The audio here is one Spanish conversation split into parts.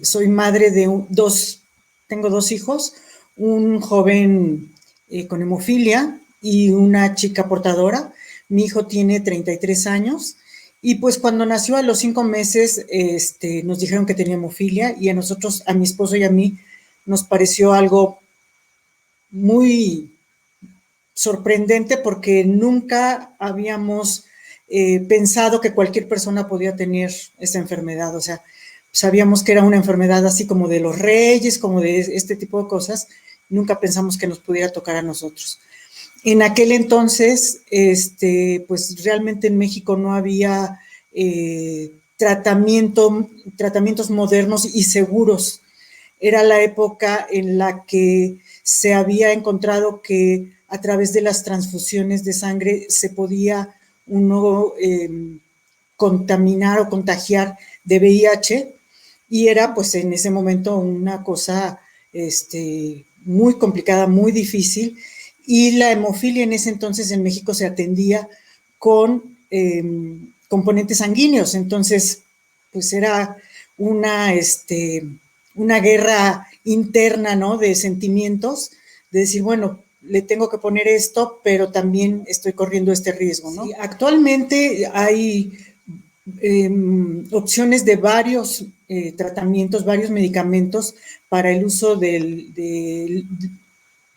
soy madre de tengo dos hijos, un joven con hemofilia y una chica portadora. Mi hijo tiene 33 años y pues cuando nació a los 5 meses nos dijeron que tenía hemofilia y a nosotros, a mi esposo y a mí, nos pareció algo muy sorprendente porque nunca habíamos pensado que cualquier persona podía tener esa enfermedad. O sea, sabíamos que era una enfermedad así como de los reyes, como de este tipo de cosas. Nunca pensamos que nos pudiera tocar a nosotros. En aquel entonces, pues realmente en México no había tratamientos modernos y seguros. Era la época en la que se había encontrado que a través de las transfusiones de sangre se podía uno contaminar o contagiar de VIH y era pues en ese momento una cosa muy complicada, muy difícil, y la hemofilia en ese entonces en México se atendía con componentes sanguíneos. Entonces pues era una guerra interna, ¿no?, de sentimientos, de decir, bueno, le tengo que poner esto, pero también estoy corriendo este riesgo, ¿no? Sí, actualmente hay opciones de varios tratamientos, varios medicamentos para el uso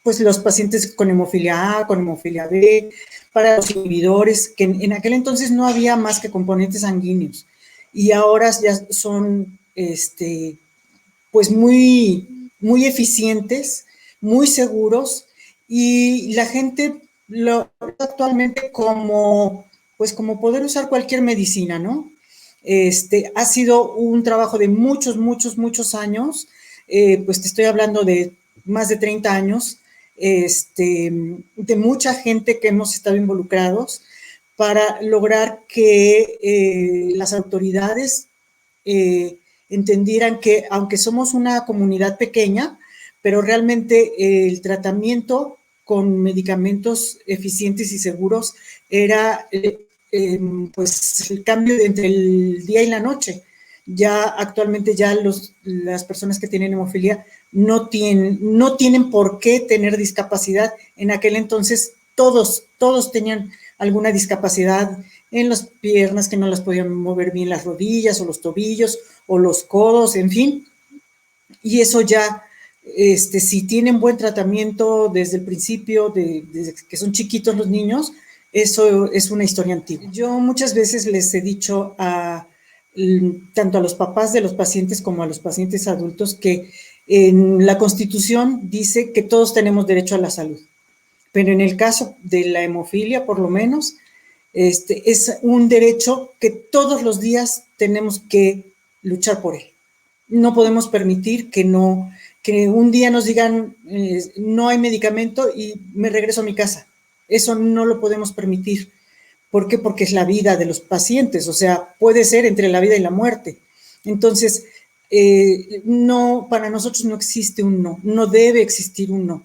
pues los pacientes con hemofilia A, con hemofilia B, para los inhibidores, que en aquel entonces no había más que componentes sanguíneos y ahora ya son pues muy, muy eficientes, muy seguros, y la gente lo actualmente como, pues como poder usar cualquier medicina, ¿no? Ha sido un trabajo de muchos, muchos, muchos años, pues te estoy hablando de más de 30 años, de mucha gente que hemos estado involucrados para lograr que las autoridades entendieran que aunque somos una comunidad pequeña, pero realmente el tratamiento con medicamentos eficientes y seguros era pues el cambio entre el día y la noche. Ya actualmente ya las personas que tienen hemofilia no tienen por qué tener discapacidad. En aquel entonces todos tenían alguna discapacidad en las piernas, que no las podían mover bien, las rodillas o los tobillos o los codos, en fin. Y eso ya, si tienen buen tratamiento desde el principio, desde que son chiquitos los niños, eso es una historia antigua. Yo muchas veces les he dicho tanto a los papás de los pacientes como a los pacientes adultos que en la Constitución dice que todos tenemos derecho a la salud, pero en el caso de la hemofilia, por lo menos, es un derecho que todos los días tenemos que luchar por él. No podemos permitir que un día nos digan no hay medicamento y me regreso a mi casa. Eso no lo podemos permitir. ¿Por qué? Porque es la vida de los pacientes, o sea, puede ser entre la vida y la muerte. Entonces, no, para nosotros no existe un no, no debe existir un no.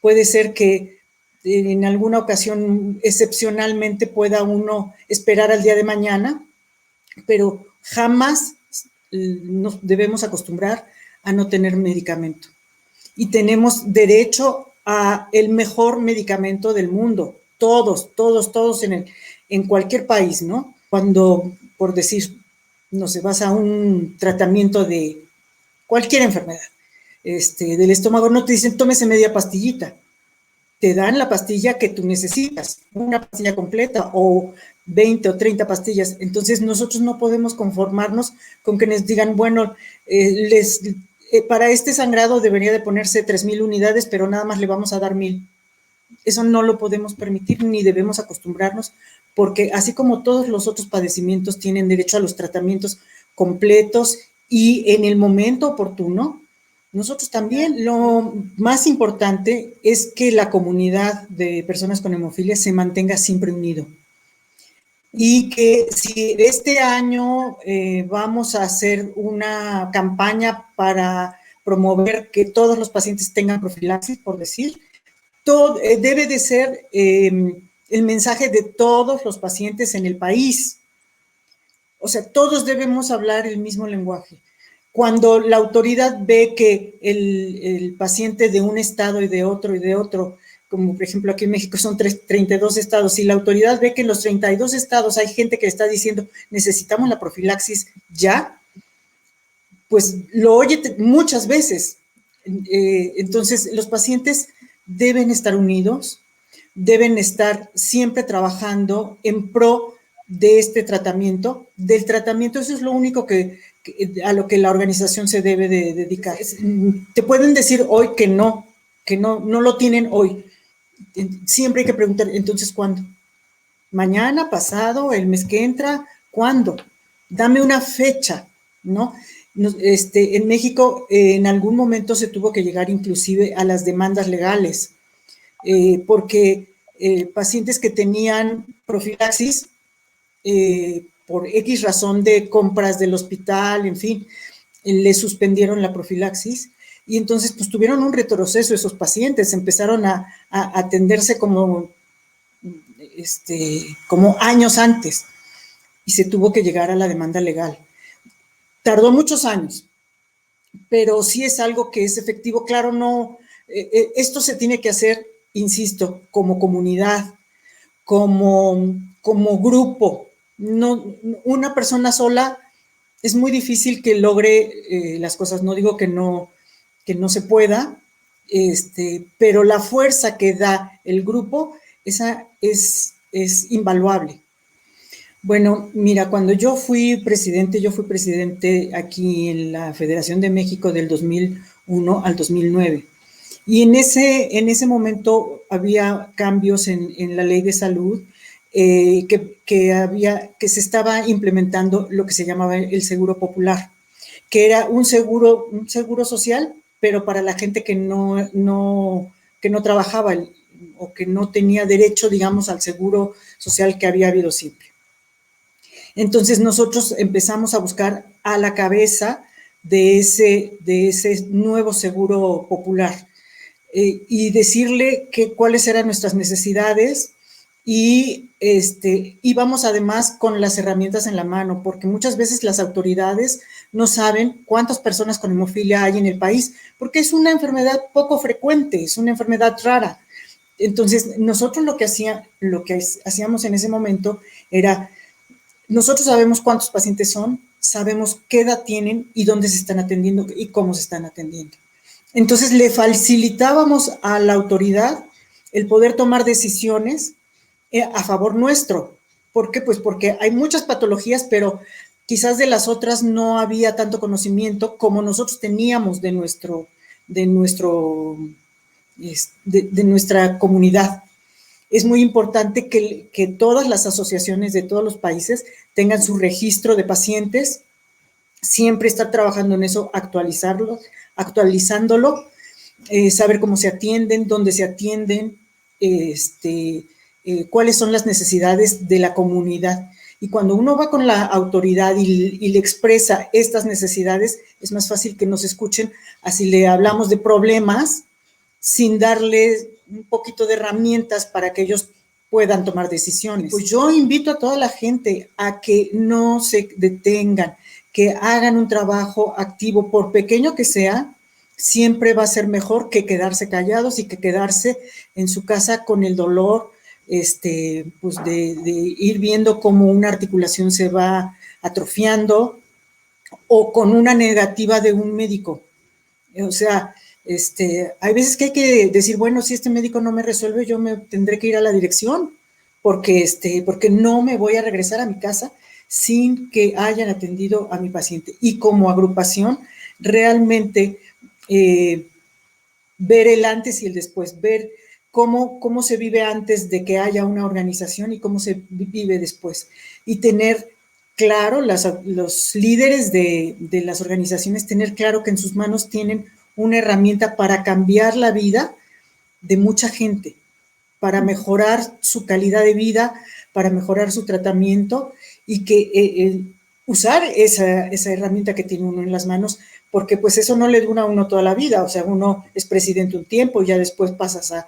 Puede ser que en alguna ocasión excepcionalmente pueda uno esperar al día de mañana, pero jamás nos debemos acostumbrar a no tener medicamento. Y tenemos derecho a el mejor medicamento del mundo, todos en cualquier país, ¿no? Cuando, por decir, no sé, vas a un tratamiento de cualquier enfermedad, del estómago, no te dicen tómese media pastillita, te dan la pastilla que tú necesitas, una pastilla completa o 20 o 30 pastillas. Entonces nosotros no podemos conformarnos con que nos digan, bueno, para este sangrado debería de ponerse 3,000 unidades, pero nada más le vamos a dar 1,000. Eso no lo podemos permitir ni debemos acostumbrarnos, porque así como todos los otros padecimientos tienen derecho a los tratamientos completos y en el momento oportuno, nosotros también. Lo más importante es que la comunidad de personas con hemofilia se mantenga siempre unido. Y que si este año vamos a hacer una campaña para promover que todos los pacientes tengan profilaxis, por decir, debe de ser el mensaje de todos los pacientes en el país. O sea, todos debemos hablar el mismo lenguaje. Cuando la autoridad ve que el paciente de un estado y de otro, como por ejemplo aquí en México son 32 estados, y la autoridad ve que en los 32 estados hay gente que está diciendo necesitamos la profilaxis ya, pues lo oye muchas veces. Entonces, los pacientes deben estar unidos, deben estar siempre trabajando en pro de este tratamiento, del tratamiento. Eso es lo único a lo que la organización se debe de dedicar. Te pueden decir hoy que no lo tienen hoy. Siempre hay que preguntar, entonces, ¿cuándo? ¿Mañana, pasado, el mes que entra? ¿Cuándo? Dame una fecha, ¿no? En México, en algún momento se tuvo que llegar inclusive a las demandas legales, porque pacientes que tenían profilaxis por X razón de compras del hospital, en fin, le suspendieron la profilaxis y entonces pues tuvieron un retroceso esos pacientes, empezaron a atenderse como años antes y se tuvo que llegar a la demanda legal. Tardó muchos años, pero sí es algo que es efectivo. Claro, no, esto se tiene que hacer, insisto, como comunidad, como grupo. No, una persona sola es muy difícil que logre las cosas. No digo que no se pueda, pero la fuerza que da el grupo, esa es invaluable. Bueno, mira, cuando yo fui presidente aquí en la Federación de México del 2001 al 2009. Y en ese momento había cambios en la ley de salud, que se estaba implementando lo que se llamaba el seguro popular, que era un seguro social, pero para la gente que no trabajaba o que no tenía derecho, digamos, al seguro social que había habido siempre. Entonces nosotros empezamos a buscar a la cabeza de ese nuevo seguro popular y decirle cuáles eran nuestras necesidades y íbamos además con las herramientas en la mano, porque muchas veces las autoridades no saben cuántas personas con hemofilia hay en el país, porque es una enfermedad poco frecuente, es una enfermedad rara. Entonces nosotros lo que hacíamos en ese momento era, nosotros sabemos cuántos pacientes son, sabemos qué edad tienen y dónde se están atendiendo y cómo se están atendiendo. Entonces le facilitábamos a la autoridad el poder tomar decisiones a favor nuestro. ¿Por qué? Pues porque hay muchas patologías, pero quizás de las otras no había tanto conocimiento como nosotros teníamos de nuestra comunidad. Es muy importante que todas las asociaciones de todos los países tengan su registro de pacientes, siempre estar trabajando en eso, actualizándolo, saber cómo se atienden, dónde se atienden, cuáles son las necesidades de la comunidad. Y cuando uno va con la autoridad y le expresa estas necesidades, es más fácil que nos escuchen, así le hablamos de problemas sin darles un poquito de herramientas para que ellos puedan tomar decisiones. Pues yo invito a toda la gente a que no se detengan, que hagan un trabajo activo, por pequeño que sea, siempre va a ser mejor que quedarse callados y que quedarse en su casa con el dolor, pues de ir viendo cómo una articulación se va atrofiando o con una negativa de un médico. O sea, hay veces que hay que decir, bueno, si este médico no me resuelve, yo me tendré que ir a la dirección, porque no me voy a regresar a mi casa sin que hayan atendido a mi paciente. Y como agrupación, realmente ver el antes y el después, ver cómo se vive antes de que haya una organización y cómo se vive después. Y tener claro, los líderes de las organizaciones, tener claro que en sus manos tienen una herramienta para cambiar la vida de mucha gente, para mejorar su calidad de vida, para mejorar su tratamiento y que usar esa herramienta que tiene uno en las manos, porque pues eso no le dura a uno toda la vida. O sea, uno es presidente un tiempo y ya después pasas a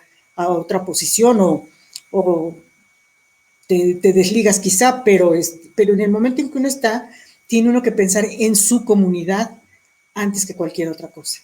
otra posición o te desligas quizá, pero en el momento en que uno está, tiene uno que pensar en su comunidad antes que cualquier otra cosa.